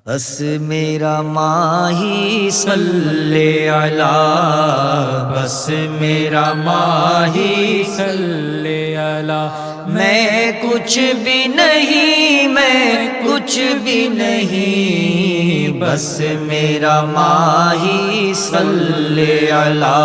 بس میرا ماہی صلی علی، بس میرا ماہی صلی علی، میں کچھ بھی نہیں، میں کچھ بھی نہیں، بس میرا ماہی صلی علی،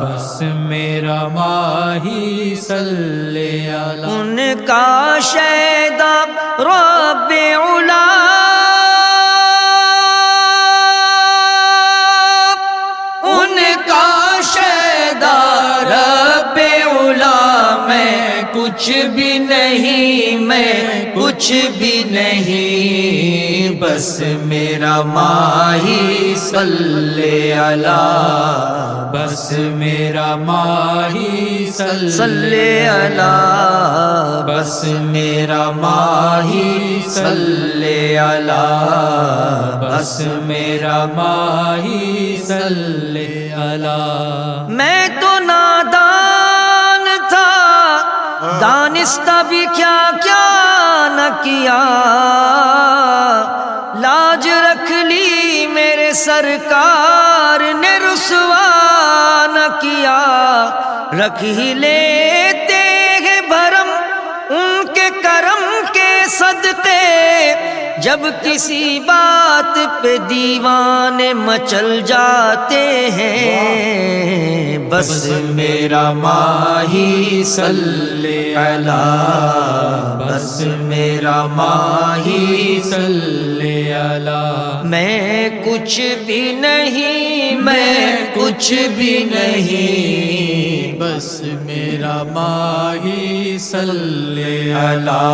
بس میرا ماہی صلی علی، ان کا شیدا رب علا، ان کا شیدا رب علا، میں کچھ بھی نہیں، میں کچھ بھی نہیں، بس میرا ماہی صلی علی، بس میرا ماہی صلی علی، بس میرا ماہی صلی علی، بس میرا ماہی صلی علی، میں تو نادان تھا، دانستہ بھی کیا کیا نہ کیا، لاج رکھ لی میرے سرکار نے رسوا نہ کیا، رکھ ہی لیتے ہیں بھرم ان کے کرم کے صدقے، جب کسی بات پہ دیوانے مچل جاتے ہیں، بس میرا ماہی صلی علی، بس میرا ماہی صلی علی، میں کچھ بھی نہیں، میں کچھ بھی نہیں، بس میرا ماہی صلی علی،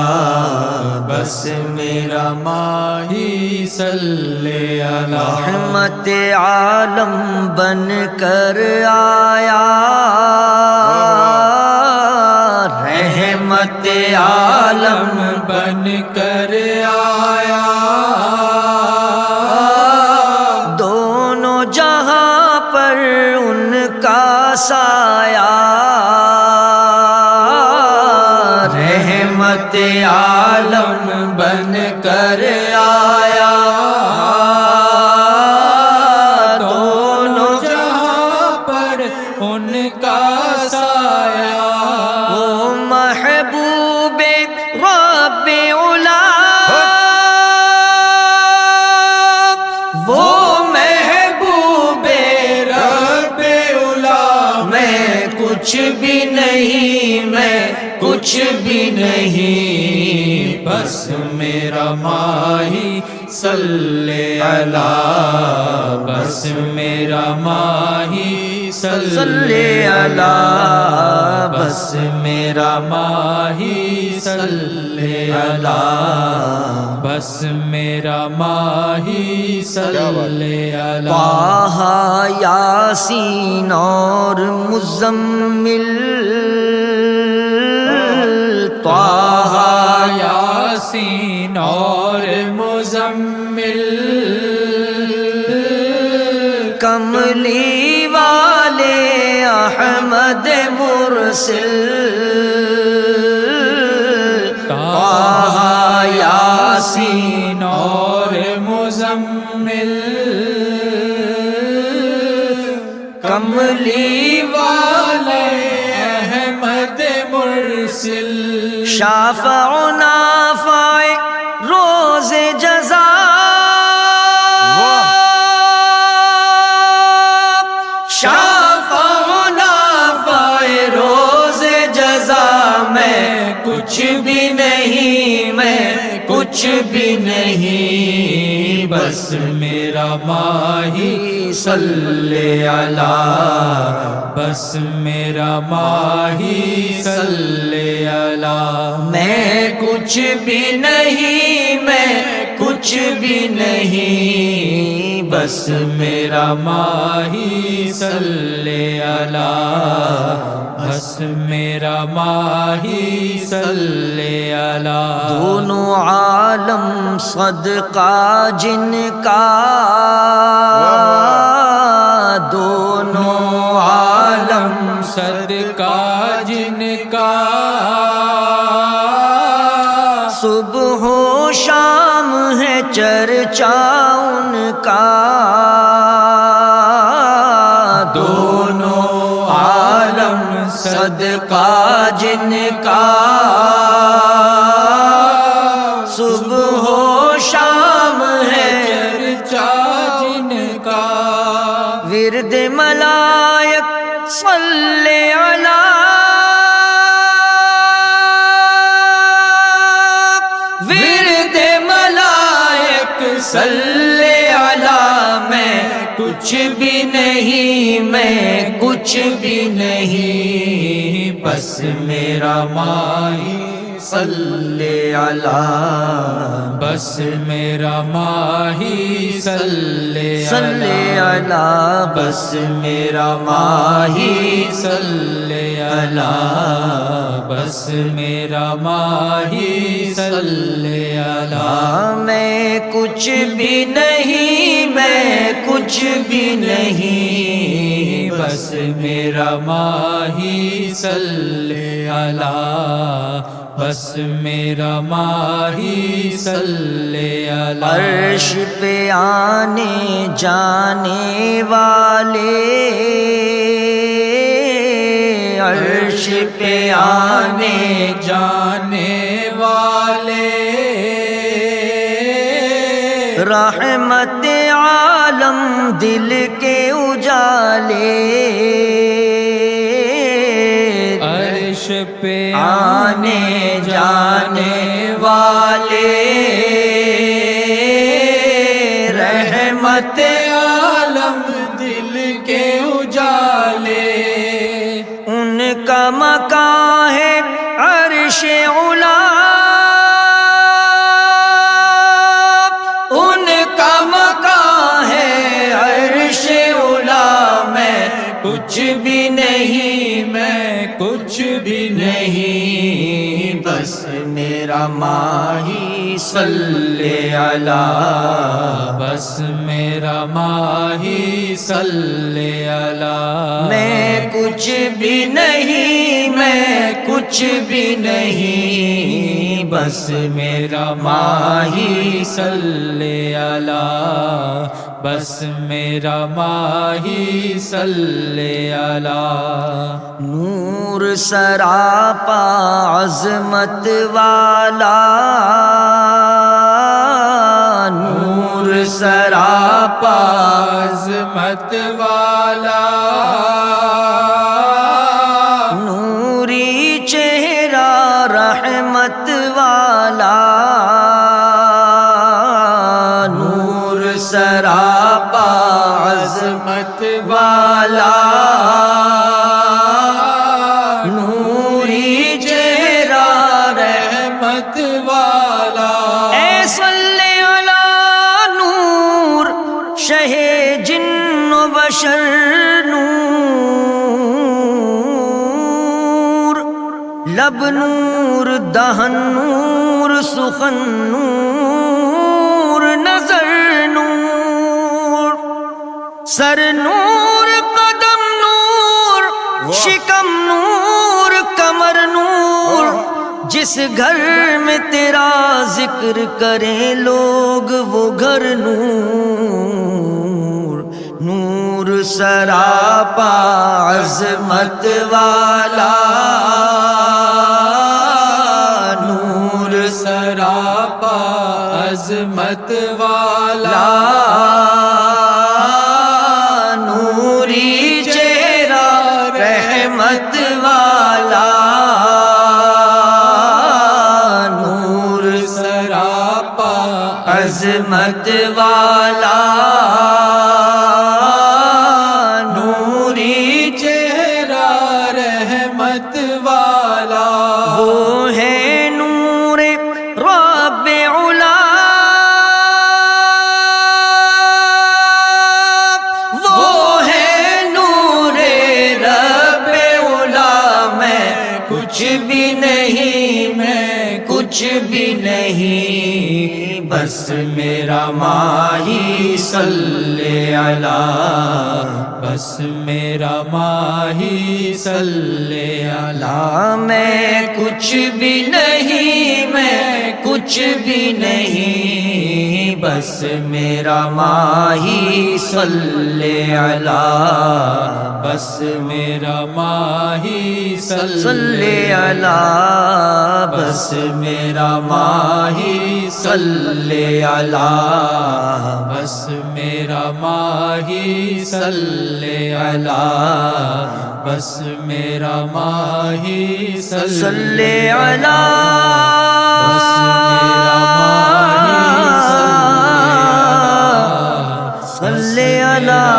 بس میرا ماہی صلی علی، رحمت عالم بن کر آیا، رحمت عالم بن کر آیا، دونوں جہاں پر ان کا سایہ، رحمت عالم بن کر آیا، دونوں جہاں پر ان کا سایہ، وہ محبوب رب علا، وہ محبوب رب علا، میں کچھ بھی نہیں، میں کچھ بھی نہیں، بس میرا ماہی صلی علی، بس میرا ماہی صلی علی، بس میرا ماہی صلی علی، بس میرا ماہی صلی علی، طٰہٰ یاسین اور مزمل، طٰہٰ یاسین اور مزمل، کملی والے احمد مرسل، طٰہٰ یاسین اور مزمل، کملی والے احمد مرسل، شافع و نافع روز جزا، شافع و نافع روز جزا، میں کچھ بھی نہیں، میں کچھ بھی نہیں، بس میرا ماہی صلی علی، بس میرا ماہی صلی علی، میں کچھ بھی نہیں، میں کچھ بھی نہیں، بس میرا ماہی صلی علی، بس میرا ماہی صلی علی، دونوں عالم صدقہ جن کا، دونوں عالم صدقہ جن کا، صبح و شام ہے چرچا ان کا دونوں عالم صدقہ جن کا صبح و شام ہے چرچا جن کا ورد ملائک صلی علی ورد ملائک صلی علی میں کچھ بھی نہیں میں کچھ بھی نہیں بس میرا ماہی صلی علی بس میرا ماہی صلی علی بس میرا ماہی صلی علی بس میرا ماہی صلی علی میں کچھ بھی نہیں میں کچھ بھی نہیں بس میرا ماہی صلی علی بس میرا ماہی صلی علی عرش پہ آنے جانے والے عرش پہ آنے جانے والے رحمت عالم دل کے اجالے عرش پہ آنے جانے والے رحمت عالم دل کے اجالے ان کا مکان ہے عرش علا ان کا مکان ہے عرش علا میں کچھ بھی نہیں میں کچھ بھی نہیں بس میرا ماہی صلی علی بس میرا ماہی صلی علی میں کچھ بھی نہیں میں کچھ بھی نہیں بس میرا ماہی صلی علی بس میرا ماہی صلی علی نور سراپا عظمت والا نور سراپا عظمت والا نوری چہرہ رحمت والا نور سراپا عظمت والا نوری چہرہ رحمت والا اے صلی علی نور شہ جن و بشر نور لب نور دہن نور سخن نور نظر نور سر نور قدم نور شکم نور کمر نور جس گھر میں تیرا ذکر کریں لوگ وہ گھر نور نور سراپا عظمت والا نور سراپا عظمت والا نوری چہرہ رحمت والا نور سراپا عظمت والا نوری چہرہ رحمت والا وہ ہے نور رب علا وہ ہے نور رب علا میں کچھ بھی نہیں میں کچھ بھی نہیں بس میرا ماہی صلی علی بس میرا ماہی صلی علی میں کچھ بھی نہیں میں کچھ بھی نہیں بس میرا ماہی صلی علی بس میرا ماہی صلی علی بس میرا ماہی صلی علی بس میرا ماہی صلی علی بس میرا ماہی صلی علی بس میرا ماہی صلی علی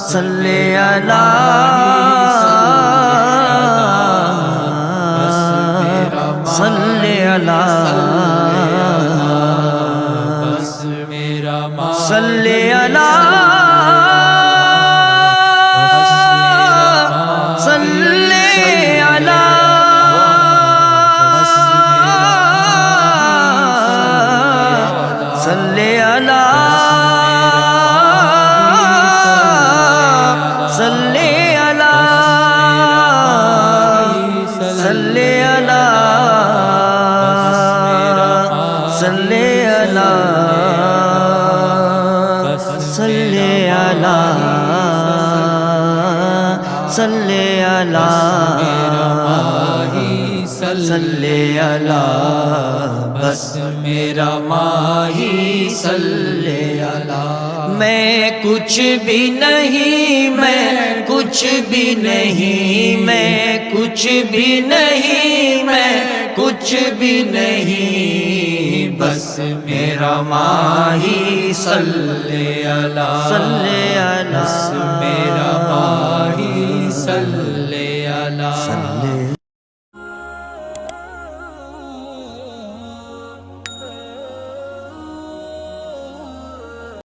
صلی علی صلی علی بس میرا ماہی صلی علی صلی علی صلی علی صلی علی صلی علی صلی علی صلی علی صلی علی صلی علی بس میرا ماہی صلی علی میں کچھ بھی نہیں میں کچھ بھی نہیں میں کچھ بھی نہیں میں کچھ بھی نہیں بس میرا ماہی صلی علی بس میرا ماہی صلی